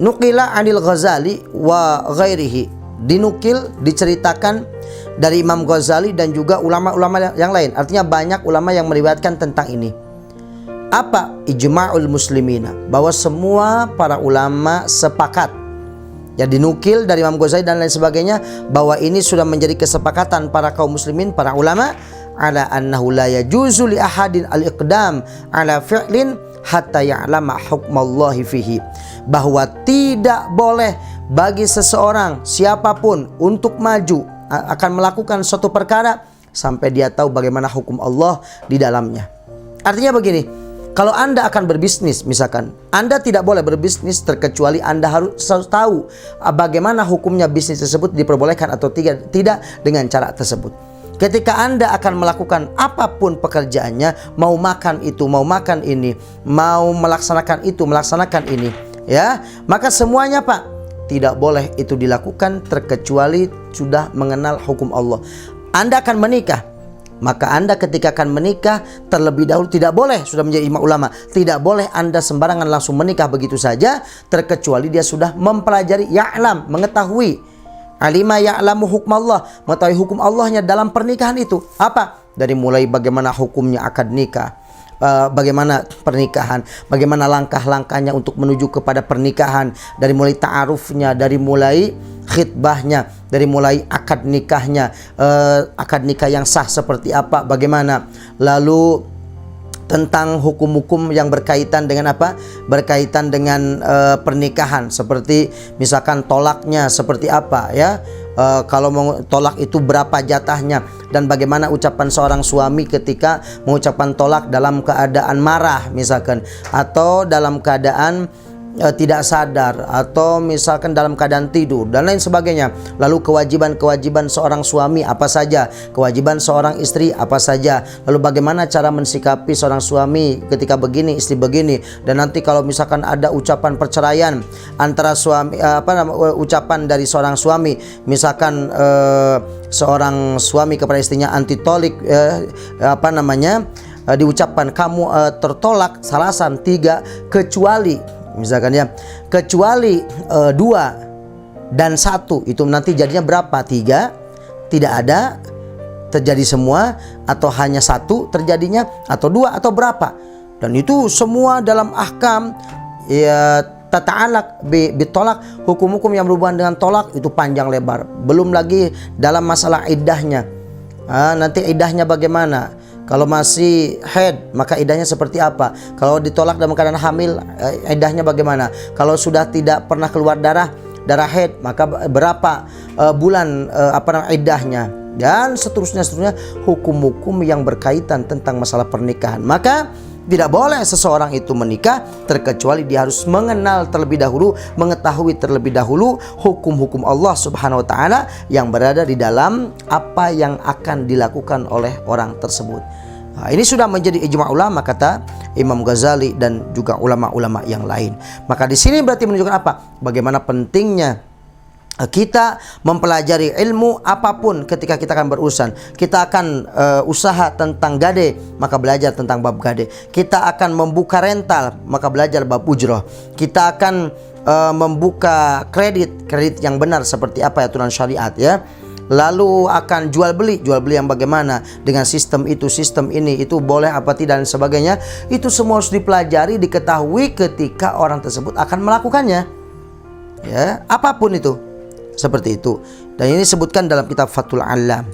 Nuqila 'anil Ghazali wa ghairihi, dinukil, diceritakan dari Imam Ghazali dan juga ulama-ulama yang lain. Artinya banyak ulama yang meriwayatkan tentang ini. Apa? Ijma'ul muslimina, bahwa semua para ulama sepakat. Ya, dinukil dari Imam Ghazali dan lain sebagainya, bahwa ini sudah menjadi kesepakatan para kaum muslimin, para ulama, ala annahu la yajuzu li ahadin al-iqdam ala fi'lin hatta ya'lama hukmallahi fihi, bahwa tidak boleh bagi seseorang siapapun untuk maju akan melakukan suatu perkara sampai dia tahu bagaimana hukum Allah di dalamnya. Artinya begini, kalau Anda akan berbisnis, misalkan Anda tidak boleh berbisnis terkecuali Anda harus tahu bagaimana hukumnya bisnis tersebut, diperbolehkan atau tidak dengan cara tersebut. Ketika Anda akan melakukan apapun pekerjaannya, mau makan itu, mau makan ini, mau melaksanakan itu, melaksanakan ini, ya, maka semuanya Pak, tidak boleh itu dilakukan terkecuali sudah mengenal hukum Allah. Anda akan menikah, maka Anda ketika akan menikah terlebih dahulu tidak boleh, sudah menjadi imam ulama, tidak boleh Anda sembarangan langsung menikah begitu saja terkecuali dia sudah mempelajari, ya'lam, mengetahui. Alima ya'lamu hukmallah, mengetahui hukum Allahnya dalam pernikahan itu. Apa? Dari mulai bagaimana hukumnya akad nikah, bagaimana pernikahan, bagaimana langkah-langkahnya untuk menuju kepada pernikahan, dari mulai ta'arufnya, dari mulai khitbahnya, dari mulai akad nikahnya, akad nikah yang sah seperti apa, bagaimana, lalu tentang hukum-hukum yang berkaitan dengan apa? Berkaitan dengan pernikahan, seperti misalkan tolaknya seperti apa, ya. Kalau mau tolak itu berapa jatahnya, dan bagaimana ucapan seorang suami ketika mengucapkan tolak dalam keadaan marah misalkan, atau dalam keadaan tidak sadar, atau misalkan dalam keadaan tidur dan lain sebagainya. Lalu kewajiban-kewajiban seorang suami apa saja, kewajiban seorang istri apa saja, lalu bagaimana cara mensikapi seorang suami ketika begini, istri begini, dan nanti kalau misalkan ada ucapan perceraian antara suami, ucapan dari seorang suami, misalkan seorang suami kepada istrinya anti tolik, diucapkan kamu tertolak salasan 3 kecuali misalkan, ya, kecuali 2 dan 1, itu nanti jadinya berapa? 3, tidak ada, terjadi semua, atau hanya 1 terjadinya, atau 2, atau berapa. Dan itu semua dalam ahkam, ya, tata'alaq bitolak, hukum-hukum yang berhubungan dengan tolak itu panjang lebar. Belum lagi dalam masalah iddahnya, nanti iddahnya bagaimana. Kalau masih haid, maka iddahnya seperti apa? Kalau ditolak dalam keadaan hamil, iddahnya bagaimana? Kalau sudah tidak pernah keluar darah haid, maka berapa bulan iddahnya? Dan seterusnya hukum-hukum yang berkaitan tentang masalah pernikahan. Maka tidak boleh seseorang itu menikah terkecuali dia harus mengenal terlebih dahulu, mengetahui terlebih dahulu hukum-hukum Allah Subhanahu wa taala yang berada di dalam apa yang akan dilakukan oleh orang tersebut. Nah, ini sudah menjadi ijma' ulama kata Imam Ghazali dan juga ulama-ulama yang lain. Maka di sini berarti menunjukkan apa? Bagaimana pentingnya kita mempelajari ilmu apapun ketika kita akan berurusan. Kita akan usaha tentang gade, maka belajar tentang bab gade. Kita akan membuka rental, maka belajar bab ujroh. Kita akan membuka kredit yang benar seperti apa aturan syariat, ya. Lalu akan jual beli yang bagaimana dengan sistem itu, sistem ini, itu boleh apa tidak dan sebagainya. Itu semua harus dipelajari, diketahui ketika orang tersebut akan melakukannya, ya, apapun itu. Seperti itu. Dan ini disebutkan dalam kitab Fathul Alam.